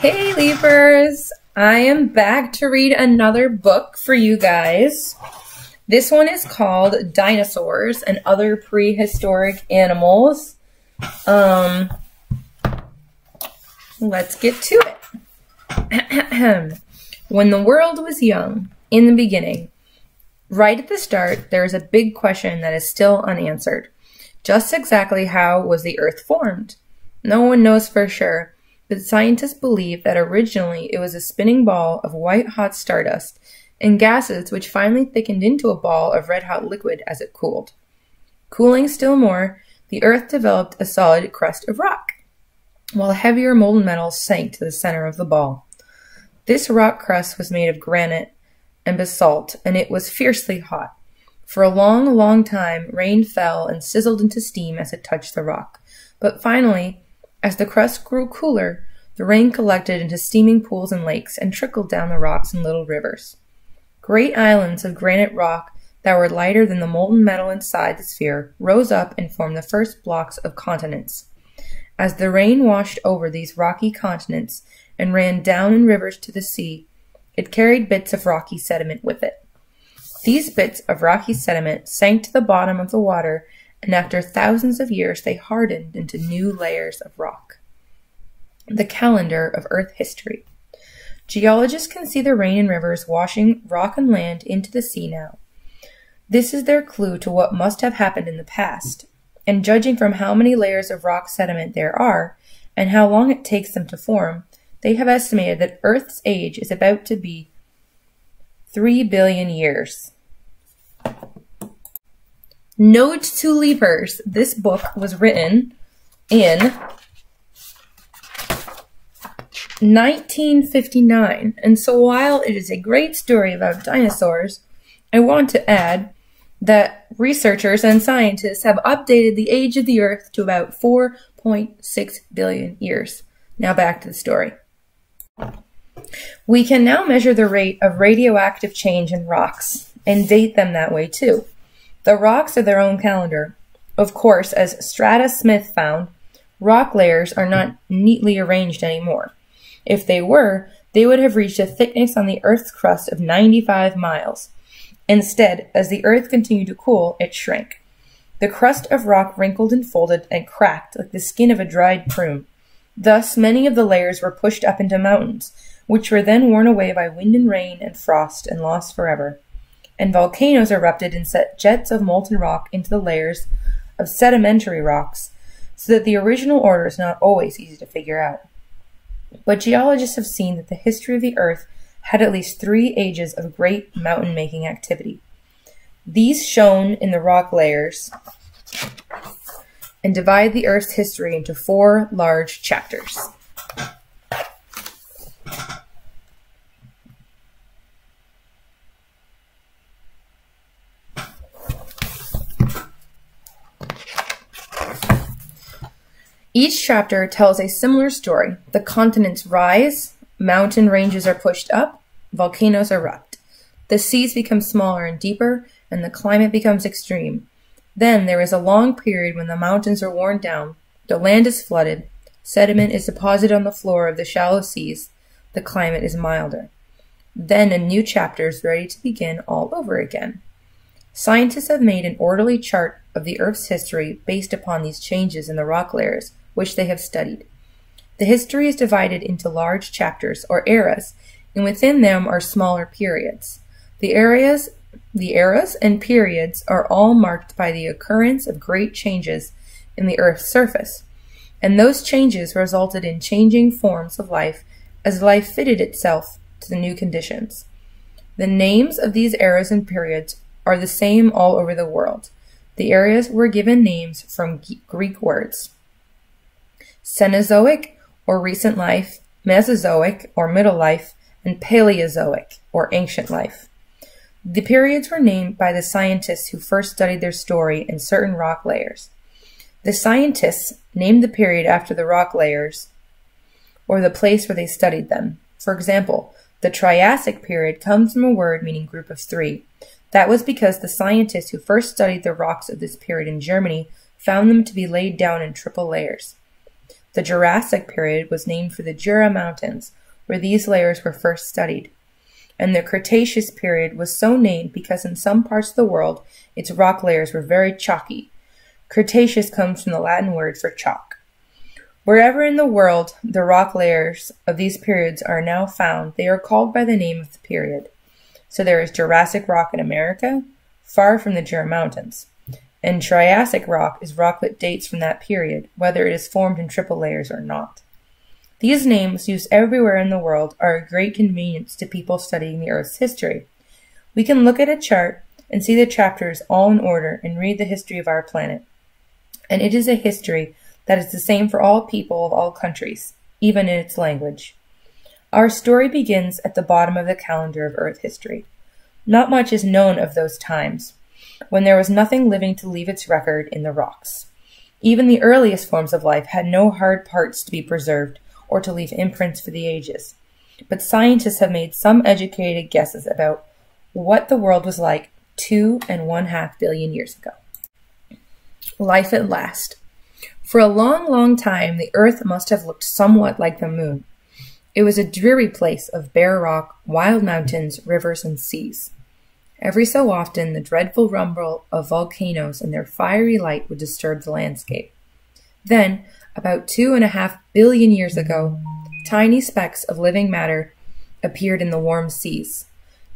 Hey Leapers! I am back to read another book for you guys. This one is called Dinosaurs and Other Prehistoric Animals. Let's get to it. When the world was young, in the beginning, right at the start, there is a big question that is still unanswered. Just exactly how was the Earth formed? No one knows for sure, but scientists believe that originally it was a spinning ball of white-hot stardust and gases which finally thickened into a ball of red-hot liquid as it cooled. Cooling still more, the Earth developed a solid crust of rock, while heavier molten metals sank to the center of the ball. This rock crust was made of granite and basalt, and it was fiercely hot. For a long, long time, rain fell and sizzled into steam as it touched the rock. But finally, as the crust grew cooler, the rain collected into steaming pools and lakes and trickled down the rocks in little rivers. Great islands of granite rock that were lighter than the molten metal inside the sphere rose up and formed the first blocks of continents. As the rain washed over these rocky continents and ran down in rivers to the sea, it carried bits of rocky sediment with it. These bits of rocky sediment sank to the bottom of the water, and after thousands of years they hardened into new layers of rock. The calendar of Earth history. Geologists can see the rain and rivers washing rock and land into the sea now. This is their clue to what must have happened in the past, and judging from how many layers of rock sediment there are, and how long it takes them to form, they have estimated that Earth's age is about to be 3 billion years. Note to Leapers, this book was written in 1959, and so while it is a great story about dinosaurs, I want to add that researchers and scientists have updated the age of the Earth to about 4.6 billion years. Now back to the story. We can now measure the rate of radioactive change in rocks and date them that way too. The rocks are their own calendar. Of course, as Strata Smith found, rock layers are not neatly arranged anymore. If they were, they would have reached a thickness on the Earth's crust of 95 miles. Instead, as the Earth continued to cool, it shrank. The crust of rock wrinkled and folded and cracked like the skin of a dried prune. Thus, many of the layers were pushed up into mountains, which were then worn away by wind and rain and frost and lost forever. And volcanoes erupted and set jets of molten rock into the layers of sedimentary rocks, so that the original order is not always easy to figure out. But geologists have seen that the history of the Earth had at least 3 ages of great mountain-making activity. These shown in the rock layers and divide the Earth's history into 4 large chapters. Each chapter tells a similar story. The continents rise, mountain ranges are pushed up, volcanoes erupt. The seas become smaller and deeper, and the climate becomes extreme. Then there is a long period when the mountains are worn down, the land is flooded, sediment is deposited on the floor of the shallow seas, the climate is milder. Then a new chapter is ready to begin all over again. Scientists have made an orderly chart of the Earth's history based upon these changes in the rock layers, which they have studied. The history is divided into large chapters, or eras, and within them are smaller periods. The eras and periods are all marked by the occurrence of great changes in the Earth's surface, and those changes resulted in changing forms of life as life fitted itself to the new conditions. The names of these eras and periods are the same all over the world. The eras were given names from Greek words: Cenozoic, or recent life, Mesozoic, or middle life, and Paleozoic, or ancient life. The periods were named by the scientists who first studied their story in certain rock layers. The scientists named the period after the rock layers or the place where they studied them. For example, the Triassic period comes from a word meaning group of 3. That was because the scientists who first studied the rocks of this period in Germany found them to be laid down in triple layers. The Jurassic period was named for the Jura Mountains, where these layers were first studied. And the Cretaceous period was so named because in some parts of the world, its rock layers were very chalky. Cretaceous comes from the Latin word for chalk. Wherever in the world the rock layers of these periods are now found, they are called by the name of the period. So there is Jurassic rock in America, far from the Jura Mountains. And Triassic rock is rock that dates from that period, whether it is formed in triple layers or not. These names, used everywhere in the world, are a great convenience to people studying the Earth's history. We can look at a chart and see the chapters all in order and read the history of our planet. And it is a history that is the same for all people of all countries, even in its language. Our story begins at the bottom of the calendar of Earth history. Not much is known of those times, when there was nothing living to leave its record in the rocks. Even the earliest forms of life had no hard parts to be preserved or to leave imprints for the ages. But scientists have made some educated guesses about what the world was like 2.5 billion years ago. Life at last. For a long, long time, the Earth must have looked somewhat like the moon. It was a dreary place of bare rock, wild mountains, rivers, and seas. Every so often, the dreadful rumble of volcanoes and their fiery light would disturb the landscape. Then, about 2.5 billion years ago, tiny specks of living matter appeared in the warm seas.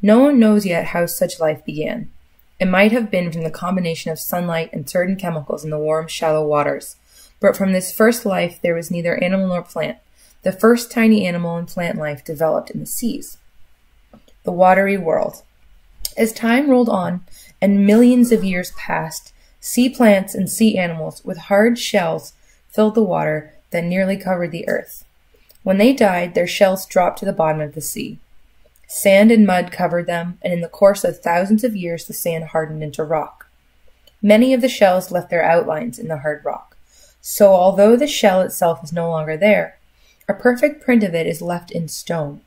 No one knows yet how such life began. It might have been from the combination of sunlight and certain chemicals in the warm, shallow waters. But from this first life there was neither animal nor plant. The first tiny animal and plant life developed in the seas. The watery world. As time rolled on and millions of years passed, sea plants and sea animals with hard shells filled the water that nearly covered the earth. When they died, their shells dropped to the bottom of the sea. Sand and mud covered them, and in the course of thousands of years the sand hardened into rock. Many of the shells left their outlines in the hard rock. So although the shell itself is no longer there, a perfect print of it is left in stone.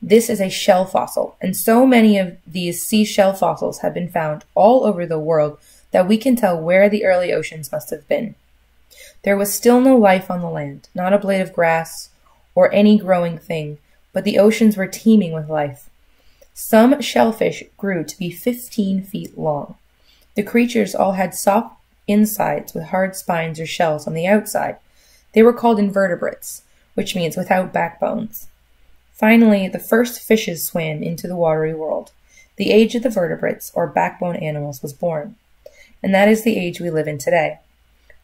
This is a shell fossil, and so many of these seashell fossils have been found all over the world that we can tell where the early oceans must have been. There was still no life on the land, not a blade of grass or any growing thing, but the oceans were teeming with life. Some shellfish grew to be 15 feet long. The creatures all had soft insides with hard spines or shells on the outside. They were called invertebrates, which means without backbones. Finally, the first fishes swam into the watery world. The age of the vertebrates, or backbone animals, was born. And that is the age we live in today.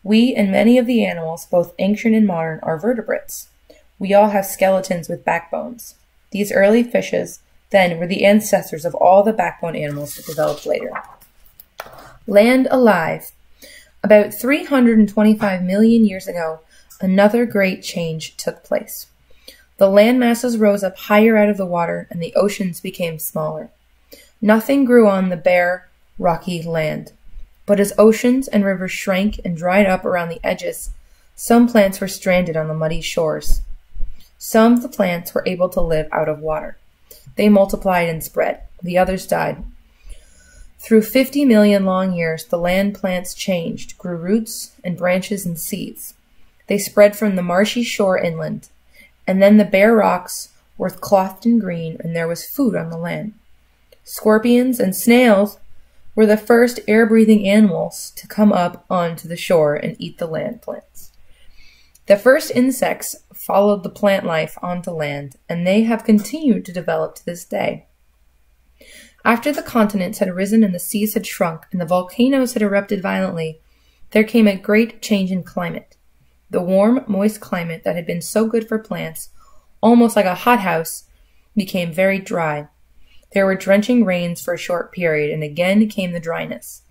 We and many of the animals, both ancient and modern, are vertebrates. We all have skeletons with backbones. These early fishes, then, were the ancestors of all the backbone animals that developed later. Land alive. About 325 million years ago, another great change took place. The land masses rose up higher out of the water, and the oceans became smaller. Nothing grew on the bare, rocky land. But as oceans and rivers shrank and dried up around the edges, some plants were stranded on the muddy shores. Some of the plants were able to live out of water. They multiplied and spread. The others died. Through 50 million long years, the land plants changed, grew roots and branches and seeds. They spread from the marshy shore inland, and then the bare rocks were clothed in green, and there was food on the land. Scorpions and snails were the first air-breathing animals to come up onto the shore and eat the land plants. The first insects followed the plant life onto land, and they have continued to develop to this day. After the continents had risen and the seas had shrunk and the volcanoes had erupted violently, there came a great change in climate. The warm, moist climate that had been so good for plants, almost like a hothouse, became very dry. There were drenching rains for a short period, and again came the dryness.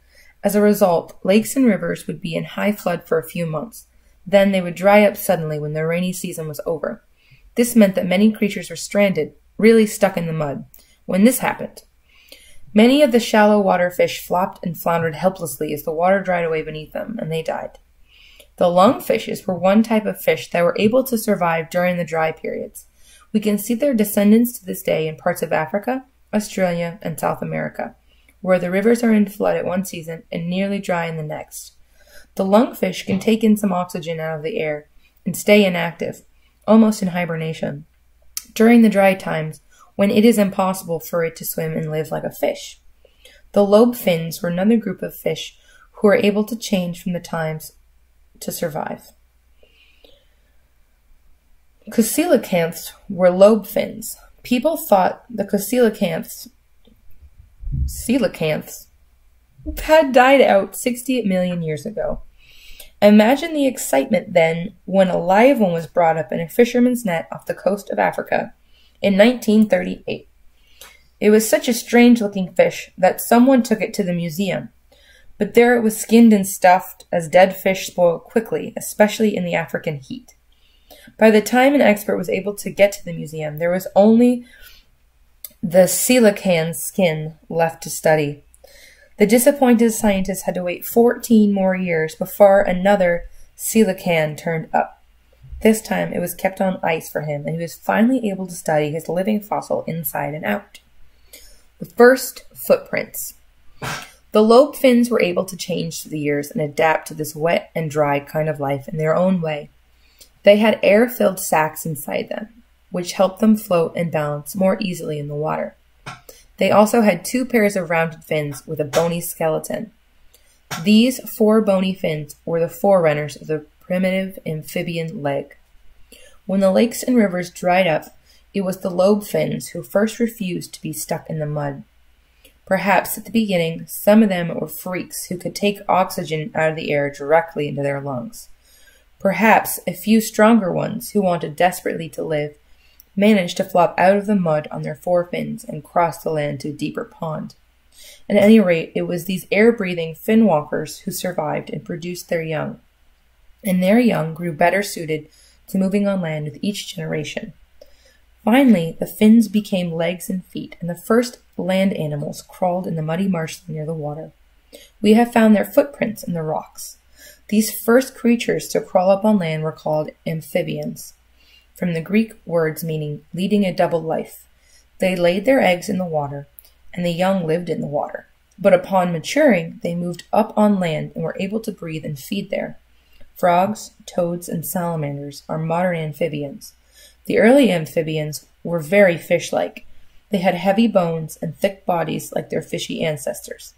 As a result, lakes and rivers would be in high flood for a few months. Then they would dry up suddenly when the rainy season was over. This meant that many creatures were stranded, really stuck in the mud, when this happened. Many of the shallow water fish flopped and floundered helplessly as the water dried away beneath them, and they died. The lungfishes were one type of fish that were able to survive during the dry periods. We can see their descendants to this day in parts of Africa, Australia, and South America, where the rivers are in flood at one season and nearly dry in the next. The lungfish can take in some oxygen out of the air and stay inactive, almost in hibernation, during the dry times when it is impossible for it to swim and live like a fish. The lobe fins were another group of fish who were able to change from the times to survive. Coelacanths were lobe fins. People thought the coelacanths had died out 68 million years ago. Imagine the excitement then when a live one was brought up in a fisherman's net off the coast of Africa in 1938. It was such a strange-looking fish that someone took it to the museum, but there it was skinned and stuffed, as dead fish spoil quickly, especially in the African heat. By the time an expert was able to get to the museum, there was only the coelacanth skin left to study. The disappointed scientists had to wait 14 more years before another coelacanth turned up. This time it was kept on ice for him, and he was finally able to study his living fossil inside and out. The first footprints. The lobe fins were able to change through the years and adapt to this wet and dry kind of life in their own way. They had air-filled sacs inside them, which helped them float and balance more easily in the water. They also had 2 pairs of rounded fins with a bony skeleton. These 4 bony fins were the forerunners of the primitive amphibian leg. When the lakes and rivers dried up, it was the lobe fins who first refused to be stuck in the mud. Perhaps at the beginning, some of them were freaks who could take oxygen out of the air directly into their lungs. Perhaps a few stronger ones who wanted desperately to live managed to flop out of the mud on their forefins and cross the land to a deeper pond. At any rate, it was these air-breathing fin walkers who survived and produced their young, and their young grew better suited to moving on land with each generation. Finally, the fins became legs and feet, and the first land animals crawled in the muddy marshland near the water. We have found their footprints in the rocks. These first creatures to crawl up on land were called amphibians, from the Greek words meaning leading a double life. They laid their eggs in the water, and the young lived in the water. But upon maturing, they moved up on land and were able to breathe and feed there. Frogs, toads, and salamanders are modern amphibians. The early amphibians were very fish-like. They had heavy bones and thick bodies like their fishy ancestors.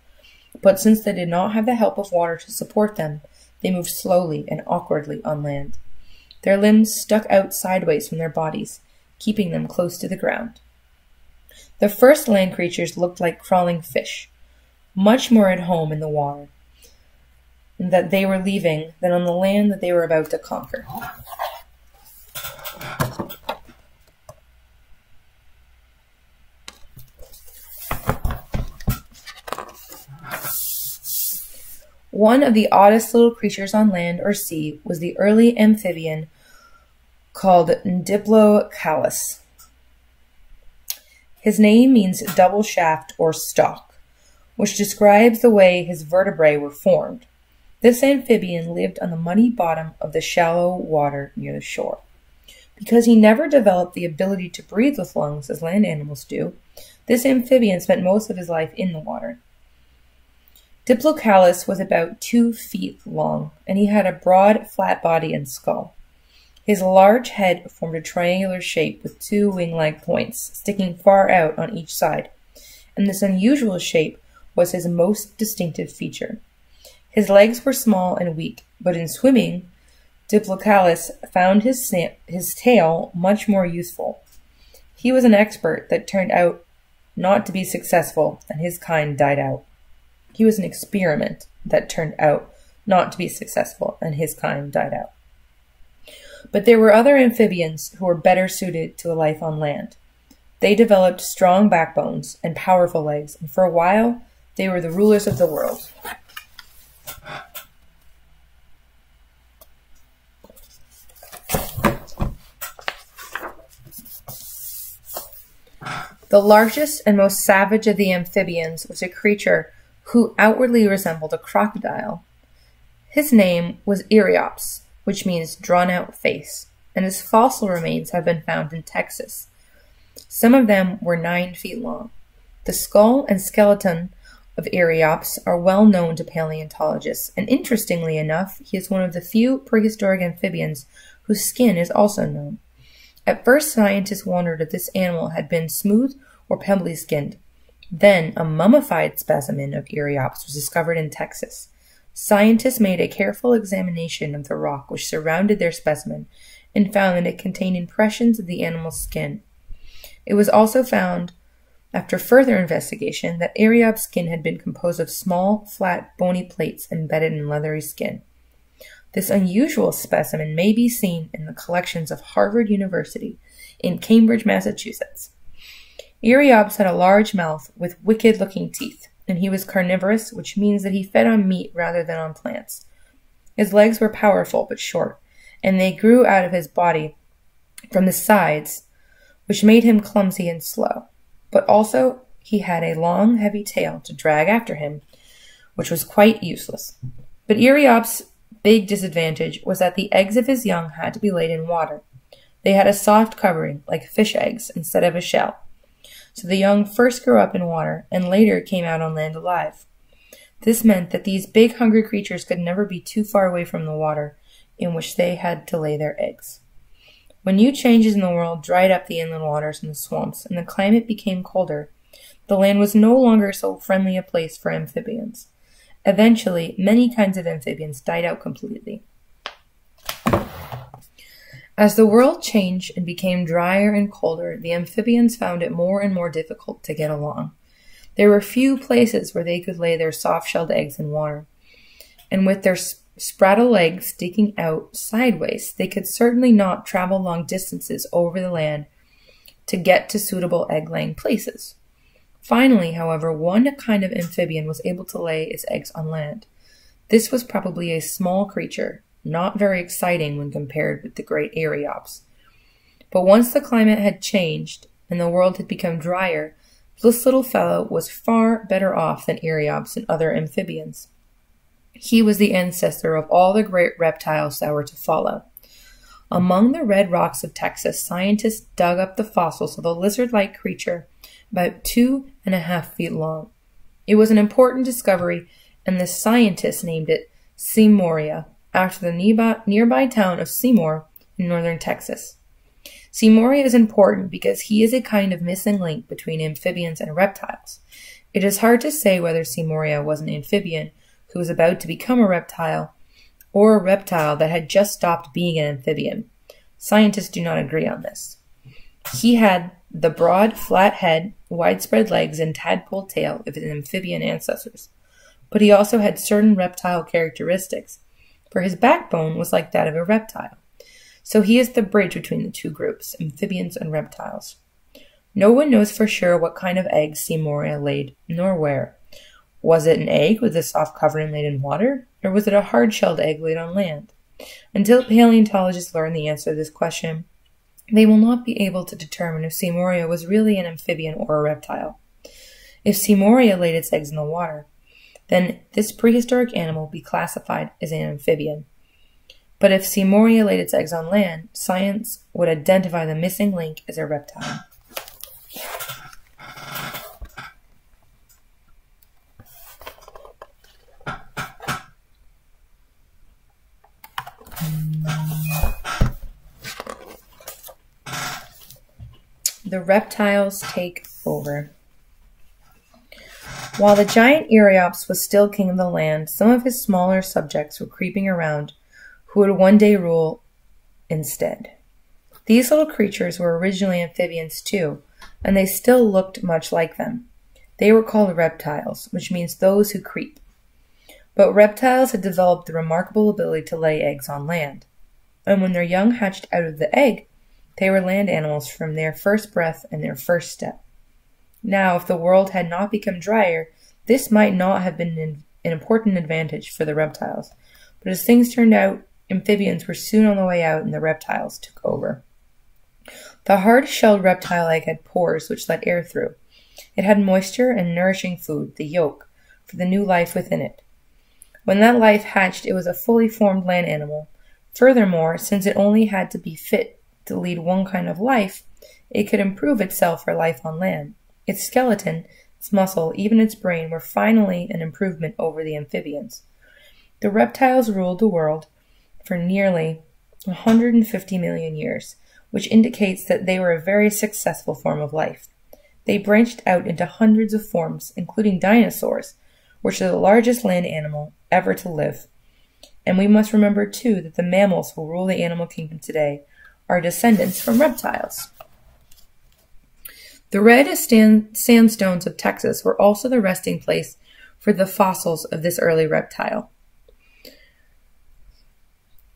But since they did not have the help of water to support them, they moved slowly and awkwardly on land. Their limbs stuck out sideways from their bodies, keeping them close to the ground. The first land creatures looked like crawling fish, much more at home in the water that they were leaving than on the land that they were about to conquer. One of the oddest little creatures on land or sea was the early amphibian called Diplocalus. His name means double shaft or stalk, which describes the way his vertebrae were formed. This amphibian lived on the muddy bottom of the shallow water near the shore. Because he never developed the ability to breathe with lungs as land animals do, this amphibian spent most of his life in the water. Diplocalus was about 2 feet long, and he had a broad, flat body and skull. His large head formed a triangular shape with 2 wing-like points sticking far out on each side, and this unusual shape was his most distinctive feature. His legs were small and weak, but in swimming, Diplocalus found his tail much more useful. He was an expert that turned out not to be successful, and his kind died out. He was an experiment that turned out not to be successful, and his kind died out. But there were other amphibians who were better suited to a life on land. They developed strong backbones and powerful legs, and for a while, they were the rulers of the world. The largest and most savage of the amphibians was a creature who outwardly resembled a crocodile. His name was Eriops, which means drawn-out face, and his fossil remains have been found in Texas. Some of them were 9 feet long. The skull and skeleton of Eriops are well known to paleontologists, and interestingly enough, he is one of the few prehistoric amphibians whose skin is also known. At first, scientists wondered if this animal had been smooth or pebbly skinned. Then, a mummified specimen of Eriops was discovered in Texas. Scientists made a careful examination of the rock which surrounded their specimen and found that it contained impressions of the animal's skin. It was also found, after further investigation, that Eriops' skin had been composed of small, flat, bony plates embedded in leathery skin. This unusual specimen may be seen in the collections of Harvard University in Cambridge, Massachusetts. Eriops had a large mouth with wicked-looking teeth, and he was carnivorous, which means that he fed on meat rather than on plants. His legs were powerful but short, and they grew out of his body from the sides, which made him clumsy and slow. But also he had a long, heavy tail to drag after him, which was quite useless. But Eriops' big disadvantage was that the eggs of his young had to be laid in water. They had a soft covering, like fish eggs, instead of a shell. So the young first grew up in water and later came out on land alive. This meant that these big, hungry creatures could never be too far away from the water in which they had to lay their eggs. When new changes in the world dried up the inland waters and the swamps, and the climate became colder, the land was no longer so friendly a place for amphibians. Eventually, many kinds of amphibians died out completely. As the world changed and became drier and colder, the amphibians found it more and more difficult to get along. There were few places where they could lay their soft-shelled eggs in water, and with their spraddle legs sticking out sideways, they could certainly not travel long distances over the land to get to suitable egg-laying places. Finally, however, one kind of amphibian was able to lay its eggs on land. This was probably a small creature, not very exciting when compared with the great Eriops. But once the climate had changed and the world had become drier, this little fellow was far better off than Eriops and other amphibians. He was the ancestor of all the great reptiles that were to follow. Among the red rocks of Texas, scientists dug up the fossils of a lizard-like creature about 2.5 feet long. It was an important discovery, and the scientists named it Seamoria, after the nearby town of Seymour in northern Texas. Seamoria is important because he is a kind of missing link between amphibians and reptiles. It is hard to say whether Seamoria was an amphibian who was about to become a reptile, or a reptile that had just stopped being an amphibian. Scientists do not agree on this. He had the broad, flat head, widespread legs, and tadpole tail of his amphibian ancestors, but he also had certain reptile characteristics, for his backbone was like that of a reptile. So he is the bridge between the two groups, amphibians and reptiles. No one knows for sure what kind of egg Seamoria laid, nor where. Was it an egg with a soft covering laid in water, or was it a hard-shelled egg laid on land? Until paleontologists learn the answer to this question, they will not be able to determine if Seamoria was really an amphibian or a reptile. If Seamoria laid its eggs in the water, then this prehistoric animal would be classified as an amphibian. But if Seamoria laid its eggs on land, science would identify the missing link as a reptile. The reptiles take over. While the giant Eriops was still king of the land, some of his smaller subjects were creeping around who would one day rule instead. These little creatures were originally amphibians too, and they still looked much like them. They were called reptiles, which means those who creep. But reptiles had developed the remarkable ability to lay eggs on land, and when their young hatched out of the egg, they were land animals from their first breath and their first step. Now, if the world had not become drier, this might not have been an important advantage for the reptiles. But as things turned out, amphibians were soon on the way out and the reptiles took over. The hard-shelled reptile egg had pores which let air through. It had moisture and nourishing food, the yolk, for the new life within it. When that life hatched, it was a fully formed land animal. Furthermore, since it only had to be fit to lead one kind of life, it could improve itself for life on land. Its skeleton, its muscle, even its brain were finally an improvement over the amphibians. The reptiles ruled the world for nearly 150 million years, which indicates that they were a very successful form of life. They branched out into hundreds of forms, including dinosaurs, which are the largest land animal ever to live. And we must remember, too, that the mammals who rule the animal kingdom today are descendants from reptiles. The red sandstones of Texas were also the resting place for the fossils of this early reptile,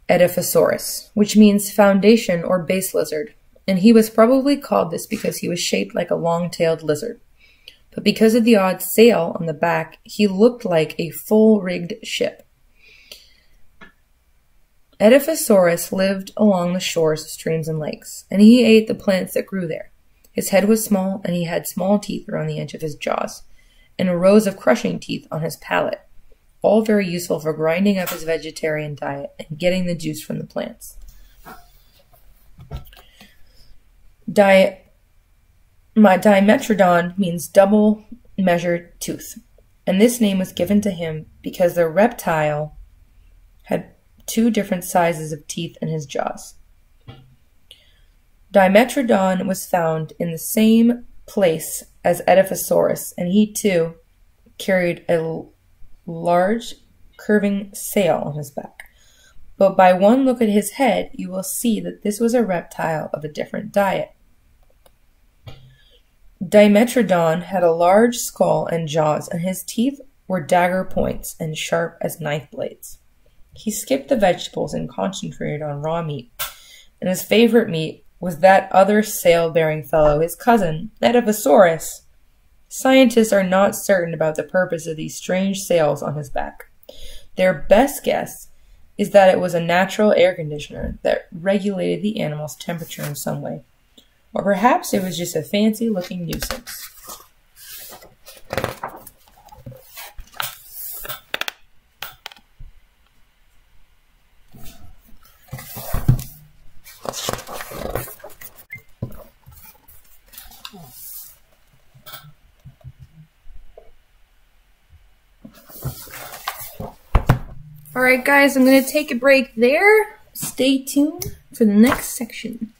Edaphosaurus, which means foundation or base lizard, and he was probably called this because he was shaped like a long-tailed lizard. But because of the odd sail on the back, he looked like a full-rigged ship. Edaphosaurus lived along the shores of streams and lakes, and he ate the plants that grew there. His head was small, and he had small teeth around the edge of his jaws, and rows of crushing teeth on his palate, all very useful for grinding up his vegetarian diet and getting the juice from the plants. Dimetrodon means double measured tooth, and this name was given to him because the reptile had two different sizes of teeth in his jaws. Dimetrodon was found in the same place as Edaphosaurus, and he too carried a large curving sail on his back. But by one look at his head, you will see that this was a reptile of a different diet. Dimetrodon had a large skull and jaws, and his teeth were dagger points and sharp as knife blades. He skipped the vegetables and concentrated on raw meat, and his favorite meat was that other sail-bearing fellow, his cousin, Edaphosaurus. Scientists are not certain about the purpose of these strange sails on his back. Their best guess is that it was a natural air conditioner that regulated the animal's temperature in some way. Or perhaps it was just a fancy-looking nuisance. Alright guys, I'm going to take a break there. Stay tuned for the next section.